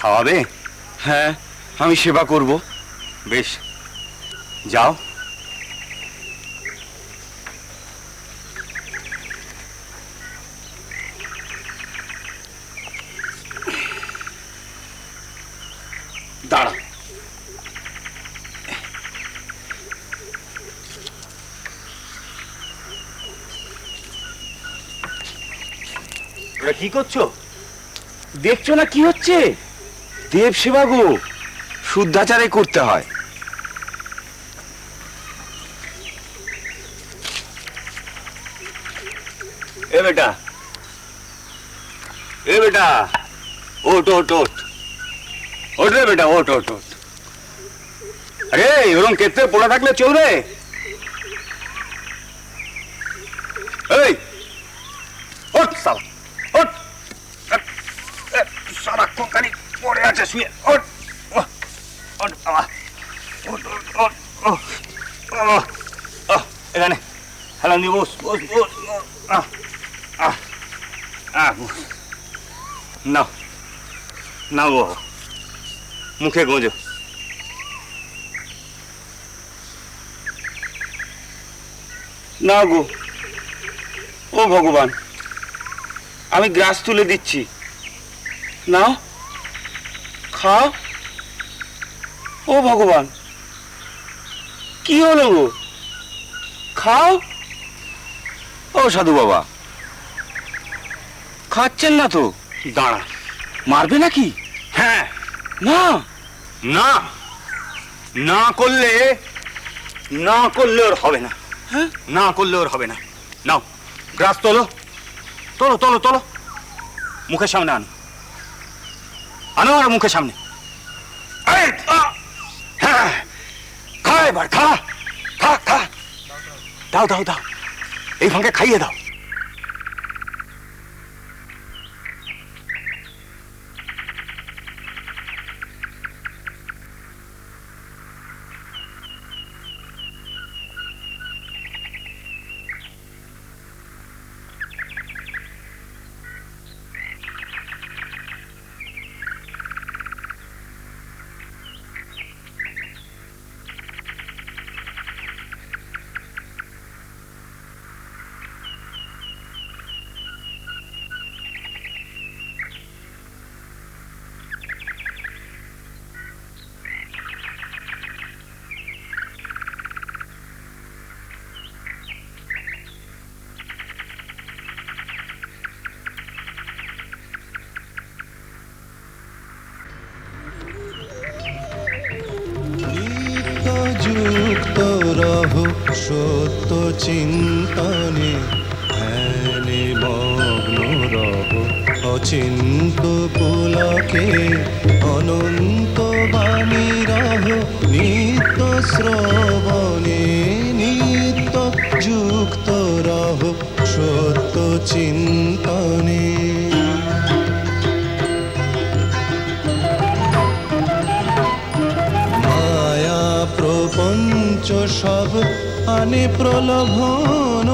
খাওয়াবে? হ্যাঁ, আমি সেবা করব। বেশ, যাও। দাঁড়া। কি করছো? দেখছো না কি হচ্ছে? দেব সেবা গো, শুদ্ধাচারে করতে হয়। এ বেটা, এ বেটা, ওট ওট ওট ওট রে বেটা, ওট ওট ওট। আরে ওরকম ক্ষেত্রে পড়ে থাকলে চলবে? এই ওট সালা, ওট। সারাক্ষণ খালি পড়ে আছে শুয়ে। ওট ওট বাবা, ওট ওট ওট। এখানে হেলান দিয়ে বস বস বস। না না গো, মুখে গোঁজো। না গো, ও ভগবান, আমি গ্রাস তুলে দিচ্ছি, নাও খাও। ও ভগবান, কি হলো গো? খাও। ও সাধু বাবা, খাচ্ছেন না তো? দাঁড়া, মারবে নাকি? হ্যাঁ। না না, না করলে, না করলে ওর হবে না। হ্যাঁ, না করলে ওর হবে না। নাও গ্রাস তোলো, তোলো তোলো তোলো, মুখের সামনে আনো, আনো আর মুখের সামনে। হ্যাঁ, খা এবার, খা খা খা। দাও দাও দাও, এই ফাঁকে খাইয়ে দাও। যুক্ত রহো সত্য চিন্তনে, ধ্যানে মগ্ন রহো অচিন্ত পুলকে, অনন্ত বাণী রহো নিত্য শ্রবণে, নিত্য যুক্ত রহো সত্য চিন্তনে। প্রপঞ্চ সব আনে প্রলোভন,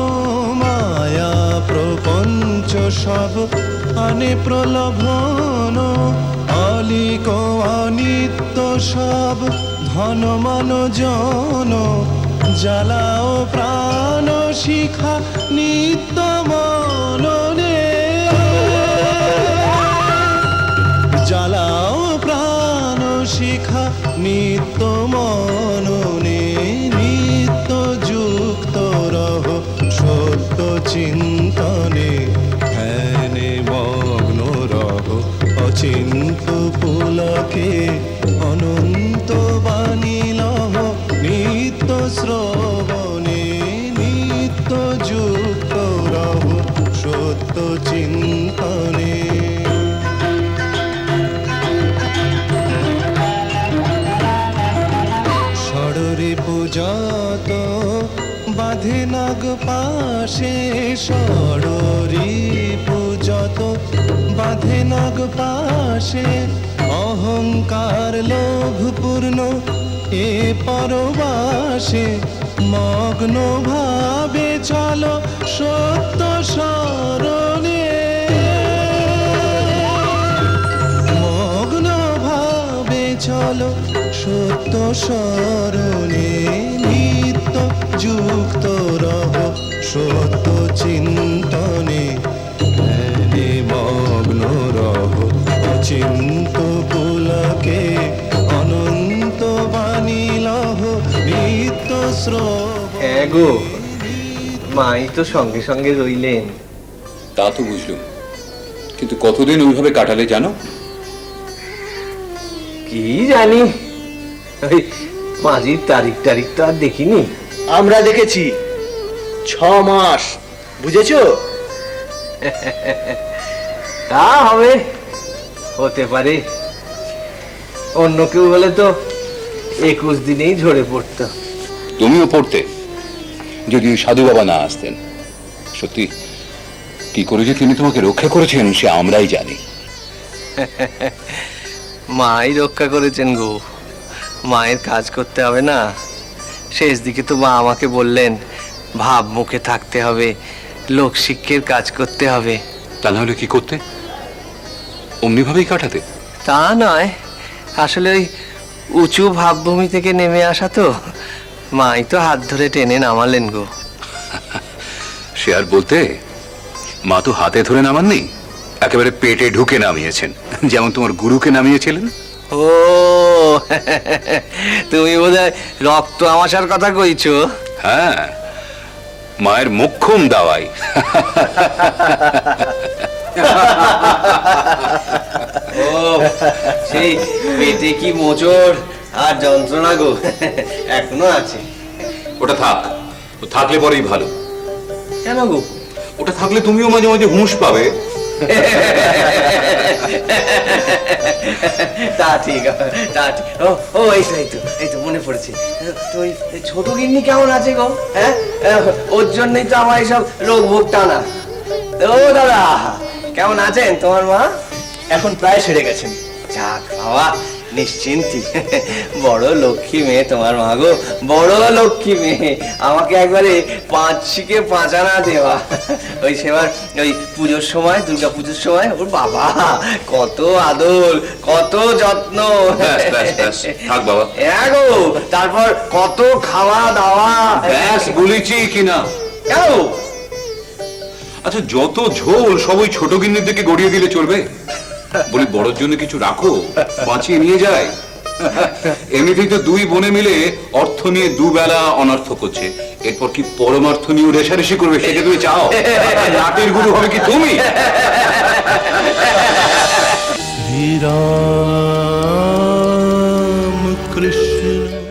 মায়া প্রপঞ্চ সব আনে প্রলোভন, অলিক অনিত্য সব ধন মান জন, জ্বালাও প্রাণ শিখা নিত্য মননে, জ্বালাও প্রাণ শিখা নিত্য মননে, নিত্য যুক্ত রহো সত্য চিন্তনে, ধ্যানে মগ্ন রহো অচিন্ত পুলকে, অনন্ত বাণী লহ নিত্য শ্রবণে, নিত্য যুক্ত রহো সত্য চিন্তনে। যত বাঁধে নাগ পাশে, ষড়রি পূজত বাঁধে নাগ পাশে, অহংকার লোভ পূর্ণ এ পরবাসে, মগ্ন ভাবে চলো সত্য শরণে, মগ্ন চলো সত্য স্মরণে নিত্য যুক্ত রহ সত্য চিন্তনে ধ্যানে মগ্ন রহ অচিন্ত পুলকে অনন্ত বাণী লহ নিত্য শ্রবণ। গো, মাই তো সঙ্গে সঙ্গে রইলেন। তা তো বুঝলুম, কিন্তু কতদিন ওইভাবে কাটালে জানো? কি জানি, ওই মাঝির তারিখ টারিখ তো আর দেখিনি। আমরা দেখেছি 6 মাস, বুঝেছো? তা হবে, হতে পারে। অন্য কেউ হলে তো 21 দিনেই ঝরে পড়তো। তুমিও পড়তে, যদি সাধু বাবা না আসতেন। সত্যি কি করে যে তিনি তোমাকে রক্ষা করেছেন সে আমরাই জানি। মাই রক্ষা করেছেন গো, মায়ের কাজ করতে হবে না। শেষ দিকে তো মা আমাকে বললেন ভাব মুখে থাকতে হবে, লোকশিক্ষের কাজ করতে হবে। তা নাহলে কি করতে? অমনি ভাবেই কাটাতে? তা নয়, আসলে ওই উঁচু ভাবভূমি থেকে নেমে আসা তো, মাই তো হাত ধরে টেনে নামালেন গো। সে আর বলতে, মা তো হাতে ধরে নামাননি, একেবারে পেটে ঢুকে নামিয়েছেন, যেমন তোমার গুরুকে নামিয়েছিলেন। ও তুমি বোধহয় রক্ত আমাশার কথা কইছো। হ্যাঁ, মায়ের মোক্ষম দাওয়াই। ও সেই পেটে কি মোচড় আর যন্ত্রণা গো, এখনো আছে। ওটা থাক, ও থাকলে পরেই ভালো। কেন গো? ওটা থাকলে তুমিও মাঝে মাঝে হুঁশ পাবে। তা ঠিক, তা ঠিক। ও এই তো মনে পড়েছে। তো ওই ছোট গিন্নি কেমন আছে গো? হ্যাঁ, ওর জন্যই তো আমার এইসব রোগ ভোগ টানা। ও দাদা, কেমন আছেন তোমার মা? এখন প্রায় সেরে গেছেন। যাক বাবা, নিশ্চিন্তি। বড় লক্ষ্মী মেয়ে তোমার মা গো, বড় লক্ষ্মী মেয়ে। আমাকে একবারে 5 শিকে 5 আনা দেওয়া। ওই সেবার ওই পুজোর সময়, দুর্গা পুজোর সময় ওর বাবা কত আদর, কত যত্ন। ব্যাস, ব্যাস, ব্যাস, থাক বাবা। হ্যাঁ গো, তারপর কত খাওয়া দাওয়া। ব্যাস বলেছি কিনা? কেন? আচ্ছা, যত ঝোল সব ওই ছোট গিন্নির দিকে গড়িয়ে দিলে চলবে? বলি বড়র জন্য কিছু রাখো, বাঁচিয়ে নিয়ে যায়। এমনিতেই তো 2 বোনে মিলে অর্থ নিয়ে 2 বেলা অনর্থ করছে, এরপর কি পরমার্থ নিয়ে রেশারেশি করবে সেটা তুমি চাও? নাটের গুরু হবে কি তুমি? শ্রীরাম কৃষ্ণ